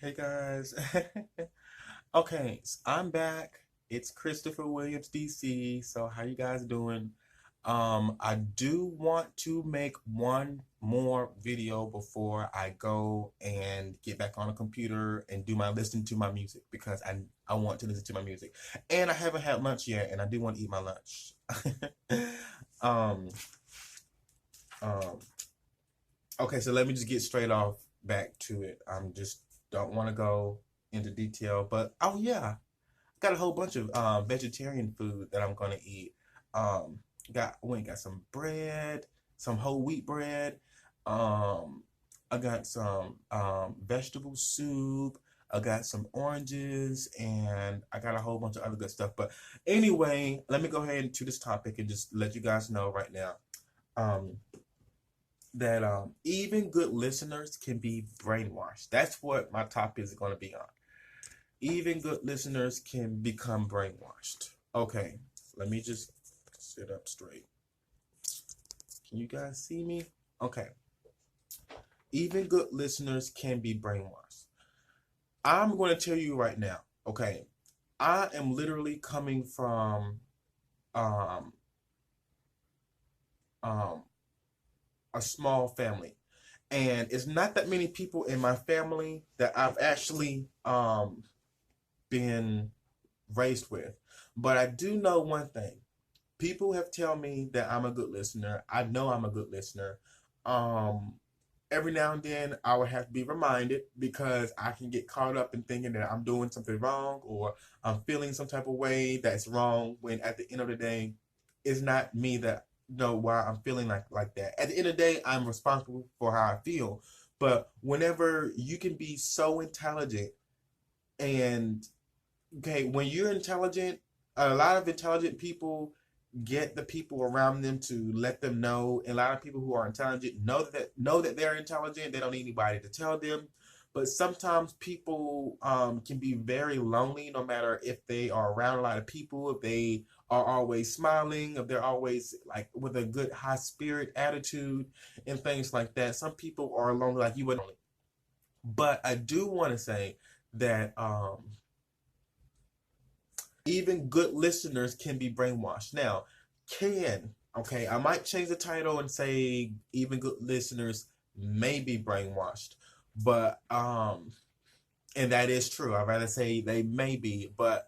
Hey guys. Okay, so I'm back. It's Christopher Williams, DC. So how you guys doing? I do want to make one more video before I go and get back on the computer and do my listening to my music because I want to listen to my music. And I haven't had lunch yet and I do want to eat my lunch. um um okay, so let me just get straight off back to it. I'm just don't want to go into detail, but oh yeah, got a whole bunch of vegetarian food that I'm gonna eat. Um, got some bread, some whole wheat bread. Um, I got some vegetable soup. I got some oranges, and I got a whole bunch of other good stuff. But anyway, let me go ahead into this topic and just let you guys know right now. Um, that even good listeners can be brainwashed. That's what my topic is going to be on. Even good listeners can become brainwashed. Okay, let me just sit up straight. Can you guys see me? Okay. Even good listeners can be brainwashed. I'm going to tell you right now, okay, I am literally coming from um, um, a small family. And it's not that many people in my family that I've actually been raised with. But I do know one thing. People have tell me that I'm a good listener. I know I'm a good listener. Um, every now and then I would have to be reminded because I can get caught up in thinking that I'm doing something wrong or I'm feeling some type of way that's wrong when at the end of the day, it's not me that know why I'm feeling like that. At the end of the day, I'm responsible for how I feel. But whenever you can be so intelligent and okay, when you're intelligent, a lot of intelligent people get the people around them to let them know. And a lot of people who are intelligent know that they're intelligent. They don't need anybody to tell them. But sometimes people can be very lonely, no matter if they are around a lot of people, if they are always smiling, if they're always like with a good high spirit attitude and things like that. Some people are lonely, like you would. But I do want to say that even good listeners can be brainwashed. Now, okay, I might change the title and say even good listeners may be brainwashed. But and that is true. I'd rather say they may be, but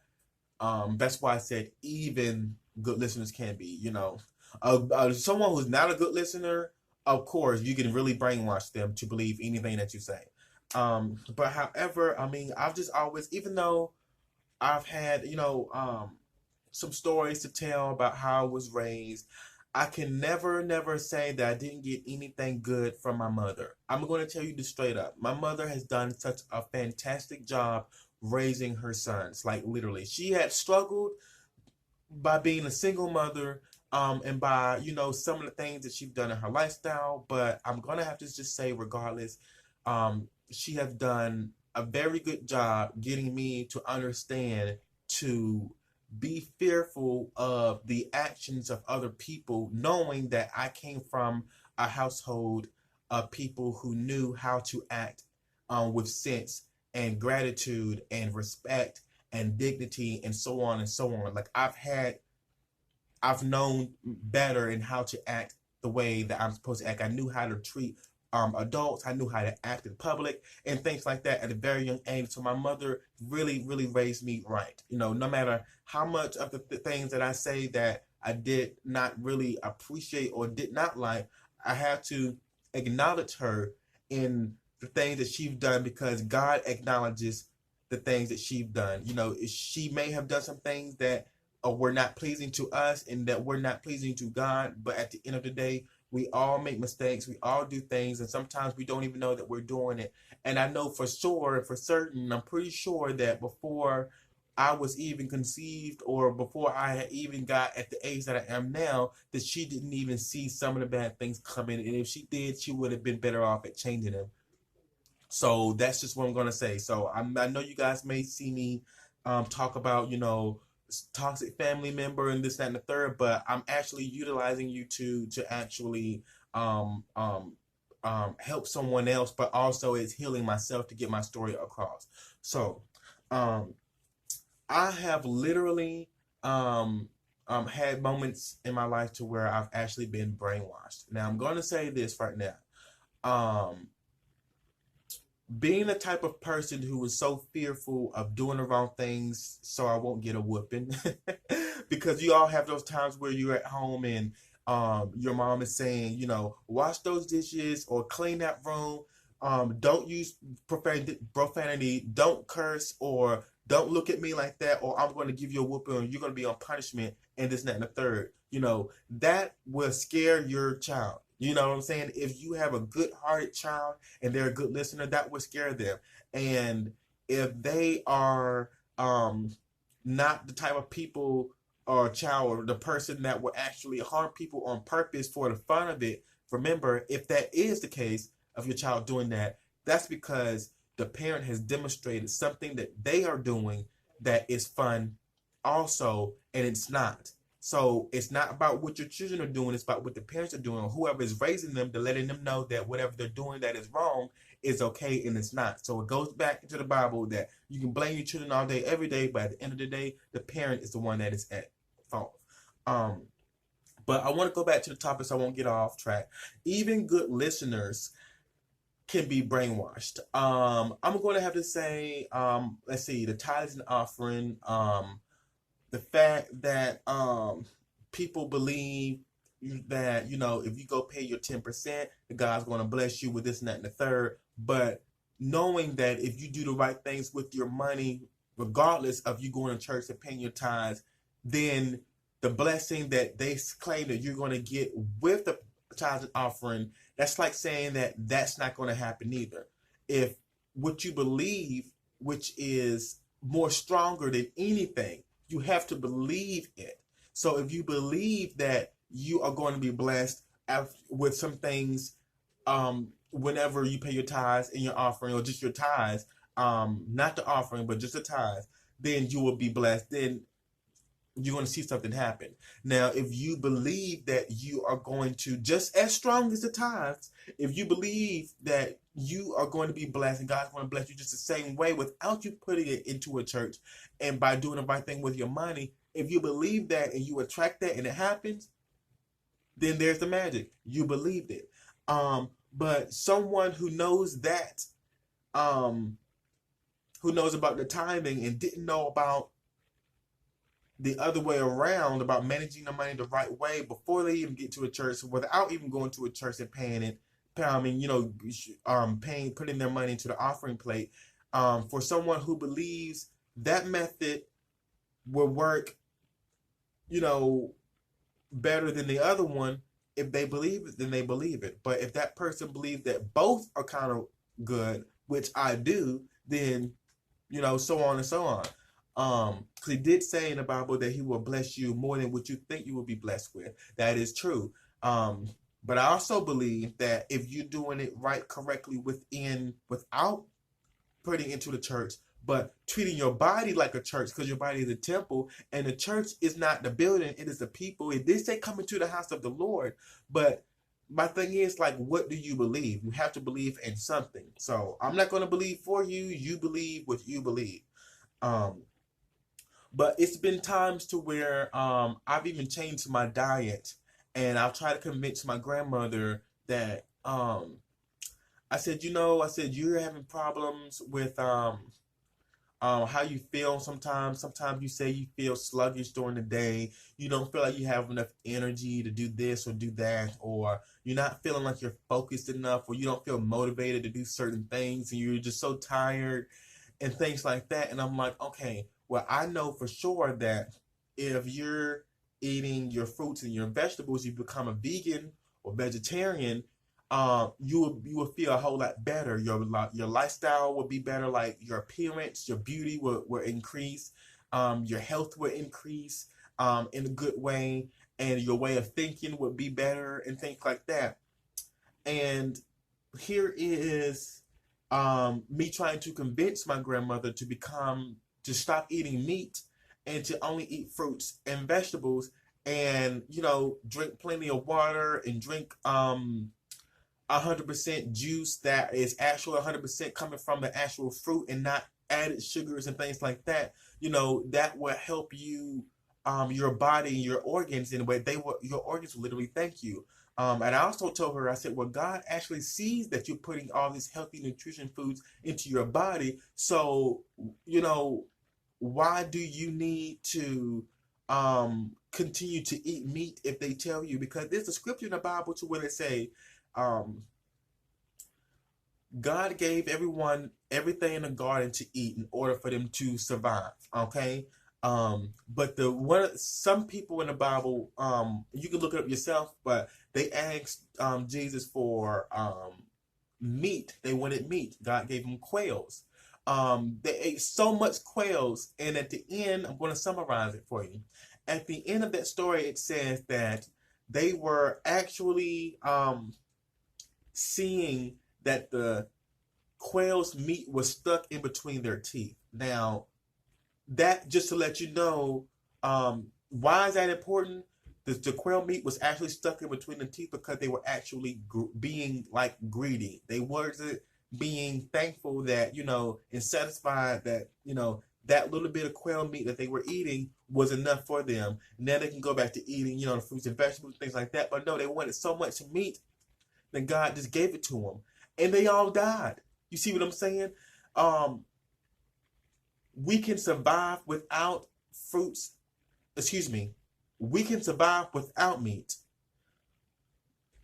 that's why I said even good listeners can be, someone who's not a good listener, of course, you can really brainwash them to believe anything that you say. But however, I mean, I've just always, even though I've had, some stories to tell about how I was raised. I can never say that I didn't get anything good from my mother. I'm going to tell you this straight up. My mother has done such a fantastic job raising her sons. Like literally, she had struggled by being a single mother, and by some of the things that she's done in her lifestyle. But I'm gonna have to just say, regardless, she has done a very good job getting me to understand to be fearful of the actions of other people, knowing that I came from a household of people who knew how to act with sense and gratitude and respect and dignity and so on and so on. Like I've known better in how to act the way that I'm supposed to act. I knew how to treat adults. I knew how to act in public and things like that at a very young age. So my mother really raised me right. No matter how much of the things that I say that I did not really appreciate or did not like, I have to acknowledge her in the things that she's done because God acknowledges the things that she's done. She may have done some things that were not pleasing to us and that we're not pleasing to God. But at the end of the day, we all make mistakes. We all do things. And sometimes we don't even know that we're doing it. And I know for sure, for certain, I'm pretty sure that before I was even conceived or before I had even got at the age that I am now, that she didn't even see some of the bad things coming. And if she did, she would have been better off at changing them. So that's just what I'm going to say. So I know you guys may see me talk about, toxic family member and this, that, and the third, but I'm actually utilizing you to actually um, um, help someone else, but also it's healing myself to get my story across. So um, I have literally had moments in my life to where I've actually been brainwashed. Now I'm going to say this right now. Um, Being the type of person who is so fearful of doing the wrong things so I won't get a whooping. Because you all have those times where you're at home and your mom is saying, wash those dishes or clean that room. Don't use profanity, don't curse, or don't look at me like that, or I'm going to give you a whooping, or you're going to be on punishment, and this, that, and the third. That will scare your child. You know what I'm saying? If you have a good-hearted child and they're a good listener, that would scare them. And if they are not the type of people or child or the person that will actually harm people on purpose for the fun of it, remember, if that is the case of your child doing that, that's because the parent has demonstrated something that they are doing that is fun also, and it's not. So it's not about what your children are doing, it's about what the parents are doing, or whoever is raising them, to letting them know that whatever they're doing that is wrong is okay, and it's not. So it goes back into the Bible that you can blame your children all day, every day, but at the end of the day, the parent is the one that is at fault. But I want to go back to the topic so I won't get off track. Even good listeners can be brainwashed. I'm going to have to say, let's see, the tithes and offering, the fact that people believe that, if you go pay your 10%, God's going to bless you with this and that and the third. But knowing that if you do the right things with your money, regardless of you going to church and paying your tithes, then the blessing that they claim that you're going to get with the tithes and offering, that's like saying that that's not going to happen either. If what you believe, which is more stronger than anything, you have to believe it. So if you believe that you are going to be blessed with some things, whenever you pay your tithes and your offering, or just your tithes, not the offering, but just the tithes, then you will be blessed. Then you're going to see something happen. Now, if you believe that you are going to, just as strong as the tithes, if you believe that you are going to be blessed and God's going to bless you just the same way without you putting it into a church and by doing the right thing with your money, if you believe that and you attract that and it happens, then there's the magic. You believed it. But someone who knows that, who knows about the timing and didn't know about the other way around, about managing the money the right way before they even get to a church, without even going to a church and paying it, putting their money into the offering plate. For someone who believes that method will work, better than the other one, if they believe it, then they believe it. But if that person believes that both are kind of good, which I do, then, so on and so on. Because he did say in the Bible that he will bless you more than what you think you will be blessed with. That is true. But I also believe that if you're doing it right, correctly, without putting into the church, but treating your body like a church, because your body is a temple, and the church is not the building, it is the people. It did say come into the house of the Lord, but my thing is, like, what do you believe? You have to believe in something. So I'm not going to believe for you. You believe what you believe. But it's been times to where I've even changed my diet, and I'll try to convince my grandmother that I said, you're having problems with how you feel sometimes. Sometimes you say you feel sluggish during the day. You don't feel like you have enough energy to do this or do that, or you're not feeling like you're focused enough, or you don't feel motivated to do certain things, and you're just so tired and things like that. And I'm like, okay, well, I know for sure that if you're eating your fruits and your vegetables, you become a vegan or vegetarian, you will feel a whole lot better. Your lifestyle will be better. Like your appearance, your beauty will increase. Your health will increase in a good way, and your way of thinking would be better and things like that. And here is me trying to convince my grandmother to stop eating meat and to only eat fruits and vegetables, and drink plenty of water and drink 100% juice that is actual 100% coming from the actual fruit and not added sugars and things like that, that will help you, your body and your organs in a way your organs will literally thank you. And I also told her, I said, well, God actually sees that you're putting all these healthy nutrition foods into your body. So, why do you need to continue to eat meat if they tell you? Because there's a scripture in the Bible to where they say, um, God gave everyone everything in the garden to eat in order for them to survive. Okay. But some people in the Bible, you can look it up yourself, but they asked Jesus for meat. They wanted meat. God gave them quails. They ate so much quails, and at the end, I'm going to summarize it for you. At the end of that story, it says that they were actually seeing that the quail's meat was stuck in between their teeth. Now, that just to let you know, why is that important? The quail meat was actually stuck in between the teeth because they were actually being like greedy. They wasn't being thankful that, and satisfied that, that little bit of quail meat that they were eating was enough for them. Now they can go back to eating, the fruits and vegetables, things like that. But no, they wanted so much meat that God just gave it to them. And they all died. You see what I'm saying? We can survive without fruits. Excuse me. We can survive without meat.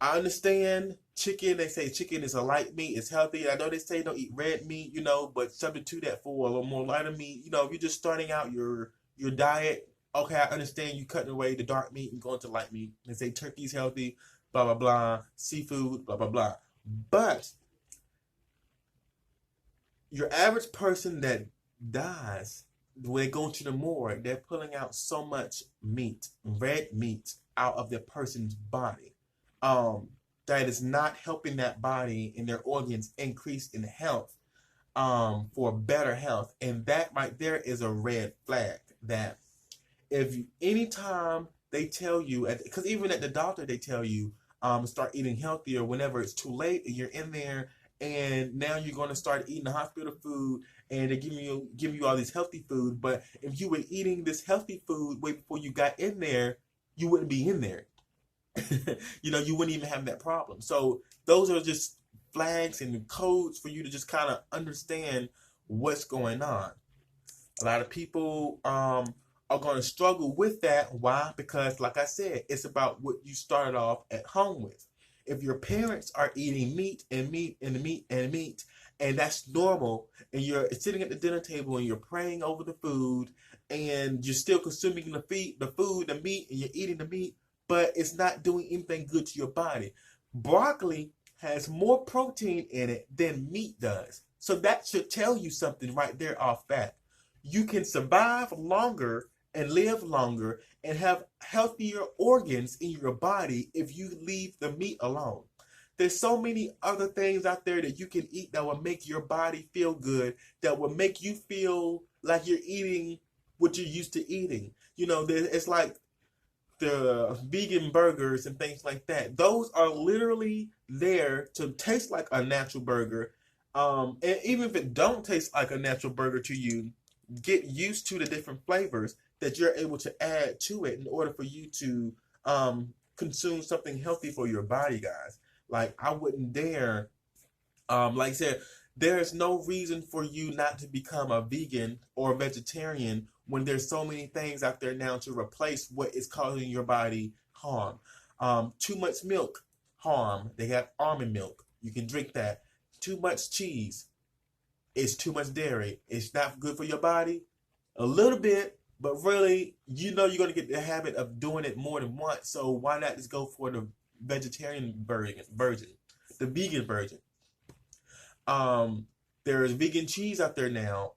I understand chicken. They say chicken is a light meat. It's healthy. I know they say don't eat red meat, but substitute that for a little more lighter meat. If you're just starting out your diet, okay, I understand you cutting away the dark meat and going to light meat. They say turkey's healthy, blah, blah, blah, seafood, blah, blah, blah. But your average person that dies, when they go to the morgue, they're pulling out so much meat, red meat, out of their person's body, that is not helping that body and their organs increase in health, for better health. And that right there is a red flag. That if anytime they tell you, because even at the doctor they tell you, start eating healthier whenever it's too late and you're in there, and now you're going to start eating the hospital food, and they're giving you all this healthy food. But if you were eating this healthy food way before you got in there, you wouldn't be in there. You wouldn't even have that problem. So those are just flags and codes for you to just kind of understand what's going on. A lot of people are going to struggle with that. Why? Because, like I said, it's about what you started off at home with. If your parents are eating meat and meat and meat and meat, and that's normal, and you're sitting at the dinner table and you're praying over the food, and you're still consuming the food, the meat, and you're eating the meat, but it's not doing anything good to your body. Broccoli has more protein in it than meat does. So that should tell you something right there off bat. You can survive longer and live longer and have healthier organs in your body if you leave the meat alone. There's so many other things out there that you can eat that will make your body feel good, that will make you feel like you're eating what you're used to eating. It's like the vegan burgers and things like that. Those are literally there to taste like a natural burger. And even if it don't taste like a natural burger to you, get used to the different flavors that you're able to add to it in order for you to consume something healthy for your body, guys. Like, I wouldn't dare, like I said, there's no reason for you not to become a vegan or a vegetarian when there's so many things out there now to replace what is causing your body harm. Too much milk, harm. They have almond milk. You can drink that. Too much cheese. It's too much dairy. It's not good for your body. A little bit, but really, you're going to get the habit of doing it more than once. So why not just go for the vegetarian version, the vegan version? There's vegan cheese out there now.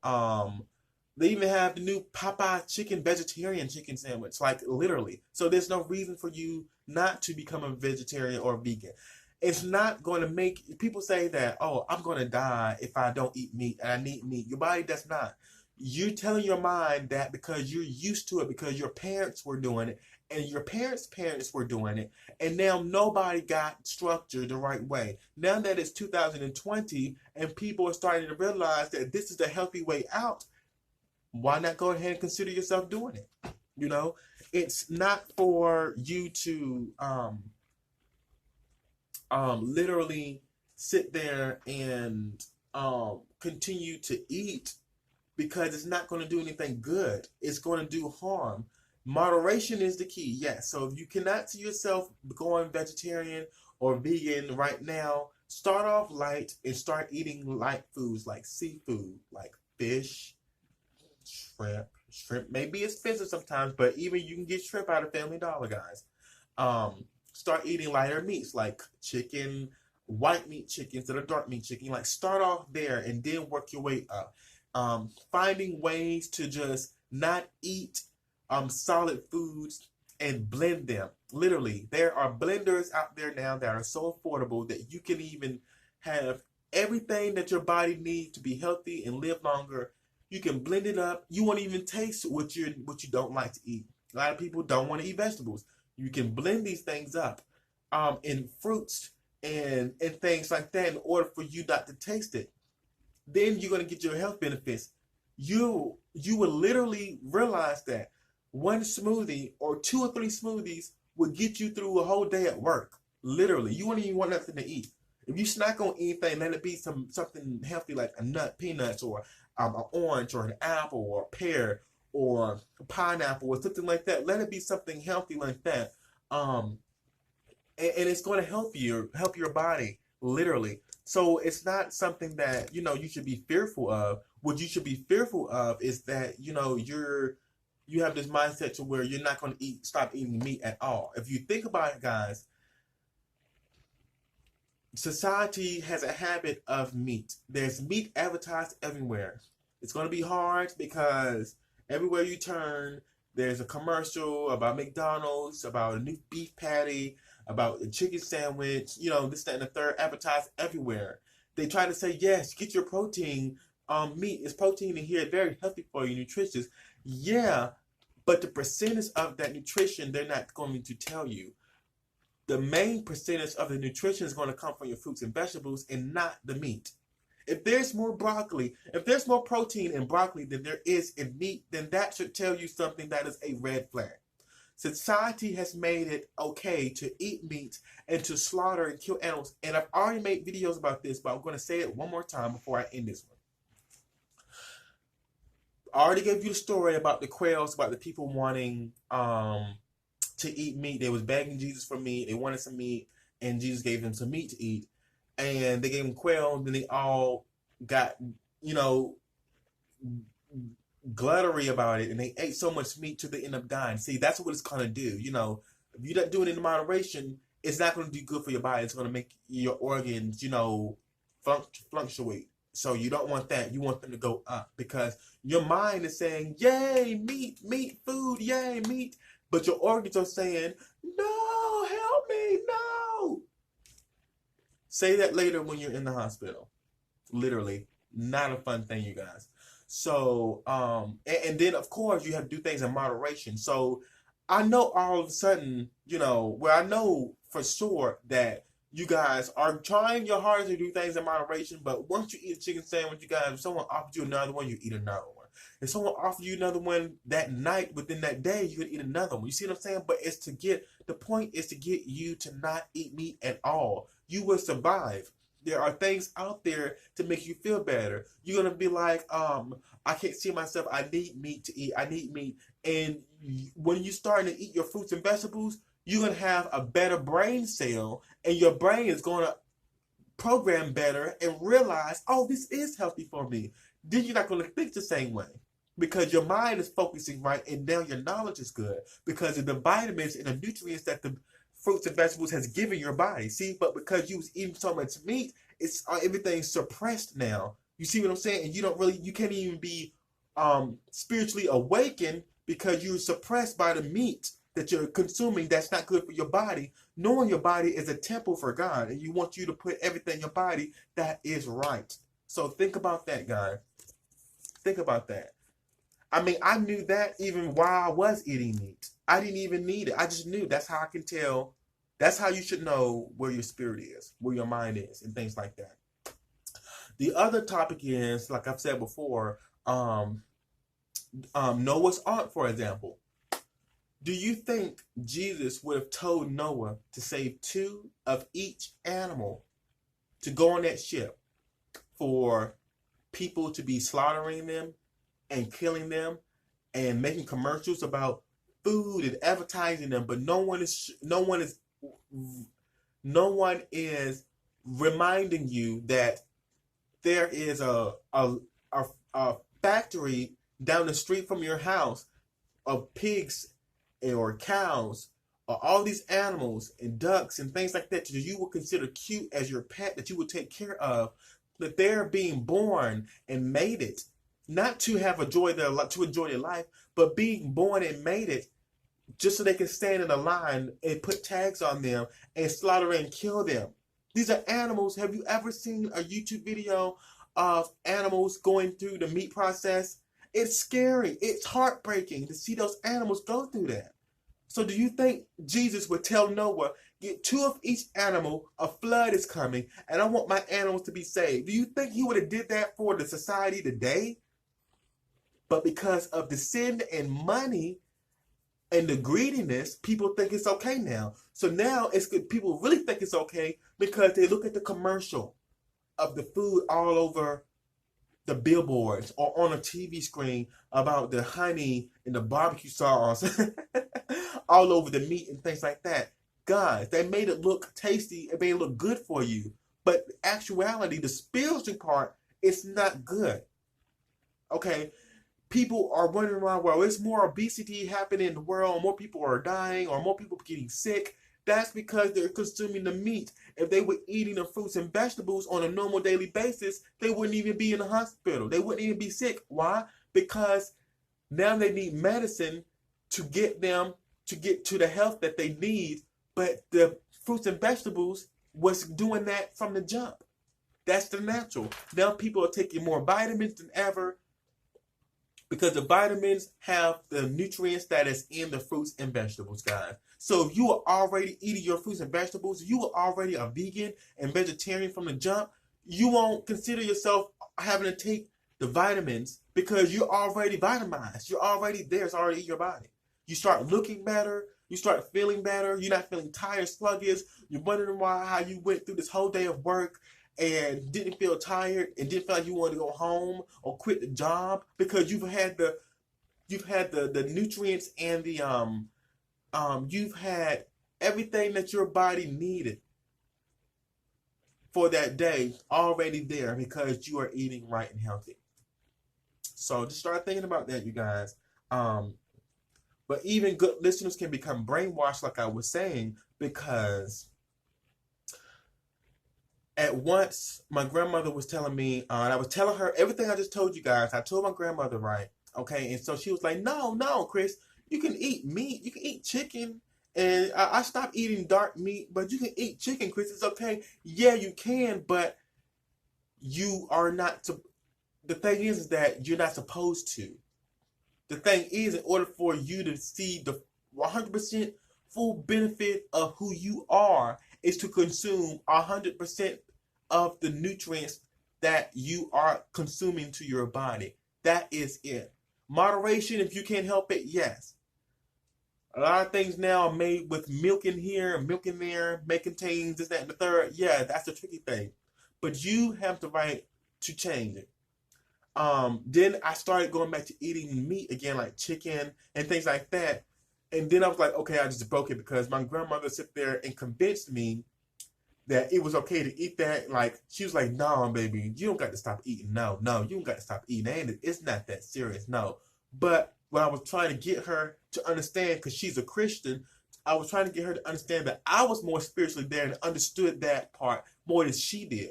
They even have the new Popeye vegetarian chicken sandwich, like literally. So there's no reason for you not to become a vegetarian or vegan. It's not going to make people say that, oh, I'm going to die if I don't eat meat and I need meat. Your body does not. You're telling your mind that because you're used to it, because your parents were doing it, and your parents' were doing it, and now nobody got structured the right way. Now that it's 2020 and people are starting to realize that this is a healthy way out, why not go ahead and consider yourself doing it? You know, it's not for you to literally sit there and continue to eat, because it's not going to do anything good. It's going to do harm. Moderation is the key. Yes. So if you cannot see yourself going vegetarian or vegan right now, start off light and start eating light foods like seafood, like fish, shrimp. Shrimp may be expensive sometimes, but even you can get shrimp out of Family Dollar, guys. Start eating lighter meats like chicken, white meat chicken instead of dark meat chicken. Like, start off there and then work your way up. Finding ways to just not eat solid foods and blend them. Literally, there are blenders out there now that are so affordable that you can even have everything that your body needs to be healthy and live longer. You can blend it up. You won't even taste what you don't like to eat. A lot of people don't want to eat vegetables. You can blend these things up in fruits and things like that in order for you not to taste it. Then you're going to get your health benefits. You will literally realize that one smoothie or 2 or 3 smoothies will get you through a whole day at work. Literally, you won't even want nothing to eat. If you snack on anything, let it be something healthy like a nut, peanuts, or an orange, or an apple, or a pear, or a pineapple, or something like that. Let it be something healthy like that. And it's going to help your body, literally. So it's not something that you should be fearful of. What you should be fearful of is that you have this mindset to where you're not going to stop eating meat at all. If you think about it, guys, society has a habit of meat. There's meat advertised everywhere. It's going to be hard because everywhere you turn, there's a commercial about McDonald's, about a new beef patty, about a chicken sandwich, this, that, and the third, advertised everywhere. They try to say, yes, get your protein. Meat is protein in here, very healthy for you, nutritious. Yeah, but the percentage of that nutrition, they're not going to tell you. The main percentage of the nutrition is going to come from your fruits and vegetables and not the meat. If there's more protein in broccoli than there is in meat, then that should tell you something that is a red flag. Society has made it okay to eat meat and to slaughter and kill animals. And I've already made videos about this, but I'm going to say it one more time before I end this one. I already gave you the story about the quails, about the people wanting to eat meat. They was begging Jesus for meat. They wanted some meat, and Jesus gave them some meat to eat. And they gave them quail, and then they all got, gluttery about it, and they ate so much meat till they end up dying. See, that's what it's going to do. If you're not doing it in moderation, it's not going to do good for your body. It's going to make your organs, fluctuate. So you don't want that. You want them to go up because your mind is saying, yay, meat, food, yay, meat. But your organs are saying, no, help me, no. Say that later when you're in the hospital. Literally, not a fun thing, you guys. So, and then of course you have to do things in moderation. So I know all of a sudden, where I know for sure that you guys are trying your hardest to do things in moderation, but once you eat a chicken sandwich, you guys, if someone offers you another one, you eat another one. If someone offers you another one that night, within that day, you can eat another one. You see what I'm saying? But the point is to get you to not eat meat at all. You will survive. There are things out there to make you feel better. You're going to be like, I can't see myself. I need meat to eat. I need meat. And when you start to eat your fruits and vegetables, you're going to have a better brain cell, and your brain is going to program better and realize, oh, this is healthy for me. Then you're not going to think the same way because your mind is focusing right, and now your knowledge is good because of the vitamins and the nutrients that the fruits and vegetables has given your body. See, but because you was eating so much meat, it's everything's suppressed now. You see what I'm saying? And you can't even be spiritually awakened because you're suppressed by the meat that you're consuming that's not good for your body, knowing your body is a temple for God, and you want you to put everything in your body that is right. So think about that, guys. Think about that. I mean, I knew that even while I was eating meat. I didn't even need it. I just knew. That's how I can tell. That's how you should know where your spirit is, where your mind is, and things like that. The other topic is, like I've said before, Noah's Ark, for example. Do you think Jesus would have told Noah to save two of each animal to go on that ship for people to be slaughtering them and killing them and making commercials about food and advertising them, but no one is reminding you that there is a factory down the street from your house of pigs or cows or all these animals and ducks and things like that you would consider cute as your pet, that you would take care of, that they're being born and mated, not to have to enjoy their life, but being born and mated just so they can stand in a line and put tags on them and slaughter and kill them. These are animals. Have you ever seen a YouTube video of animals going through the meat process? It's scary. It's heartbreaking to see those animals go through that. So do you think Jesus would tell Noah, get two of each animal, a flood is coming, and I want my animals to be saved? Do you think he would have did that for the society today? But because of the sin and money and the greediness, people think it's okay now. So now it's good. People really think it's okay because they look at the commercial of the food all over the billboards or on a TV screen about the honey and the barbecue sauce all over the meat and things like that. Guys, they made it look tasty. It made it look good for you. But in actuality, the spiritual part, it's not good. Okay? People are wondering around, well, it's more obesity happening in the world, more people are dying, or more people getting sick. That's because they're consuming the meat. If they were eating the fruits and vegetables on a normal daily basis, they wouldn't even be in the hospital. They wouldn't even be sick. Why? Because now they need medicine to get them to get to the health that they need. But the fruits and vegetables was doing that from the jump. That's the natural. Now people are taking more vitamins than ever, because the vitamins have the nutrients that is in the fruits and vegetables, guys. So if you are already eating your fruits and vegetables, you are already a vegan and vegetarian from the jump, you won't consider yourself having to take the vitamins because you're already vitamized. You're already there. It's already in your body. You start looking better. You start feeling better. You're not feeling tired, sluggish. You're wondering how you went through this whole day of work and didn't feel tired and didn't feel like you wanted to go home or quit the job because you've had the nutrients and the you've had everything that your body needed for that day already there because you are eating right and healthy. So just start thinking about that, you guys. But even good listeners can become brainwashed, like I was saying, because at once my grandmother was telling me, and I was telling her everything I just told you guys. I told my grandmother, right? Okay, and so she was like, no, Chris, you can eat meat, you can eat chicken. And I stopped eating dark meat, but you can eat chicken, Chris. It's okay. Yeah, you can, but you are not. The thing is that you're not supposed to. The thing is, in order for you to see the 100% full benefit of who you are, is to consume 100% of the nutrients that you are consuming to your body. That is it. Moderation, if you can't help it, yes. A lot of things now are made with milk in here, milk in there, may contain this, that, and the third. Yeah, that's the tricky thing. But you have the right to change it. Then I started going back to eating meat again, like chicken and things like that. And then I was like, okay, I just broke it because my grandmother sat there and convinced me that it was okay to eat that. Like, she was like, no, baby, you don't got to stop eating. No, you don't got to stop eating. And it's not that serious, no. But when I was trying to get her to understand, because she's a Christian, I was trying to get her to understand that I was more spiritually there and understood that part more than she did.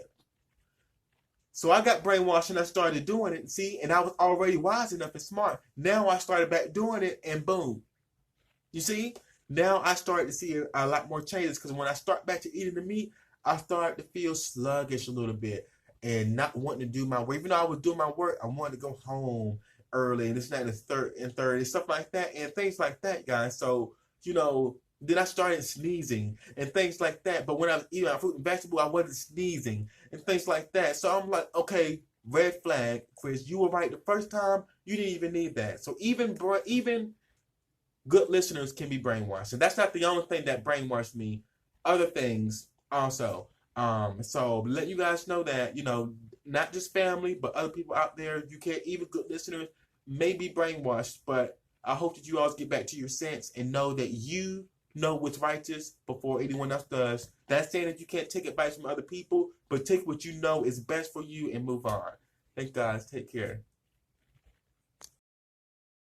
So I got brainwashed and I started doing it, see, and I was already wise enough and smart. Now I started back doing it, and boom. You see? Now I started to see a lot more changes, because when I start back to eating the meat, I started to feel sluggish a little bit and not wanting to do my work. Even though I was doing my work, I wanted to go home early and it's not the third and third and stuff like that and things like that, guys. So, then I started sneezing and things like that. But when I was eating my fruit and vegetable, I wasn't sneezing and things like that. So I'm like, okay, red flag, Chris. You were right the first time. You didn't even need that. So even good listeners can be brainwashed, and that's not the only thing that brainwashed me. Other things also. So let you guys know that not just family, but other people out there. You can't even good listeners may be brainwashed, but I hope that you all get back to your sense and know that you know what's righteous before anyone else does. That's saying that you can't take advice from other people, but take what you know is best for you and move on. Thanks, guys. Take care.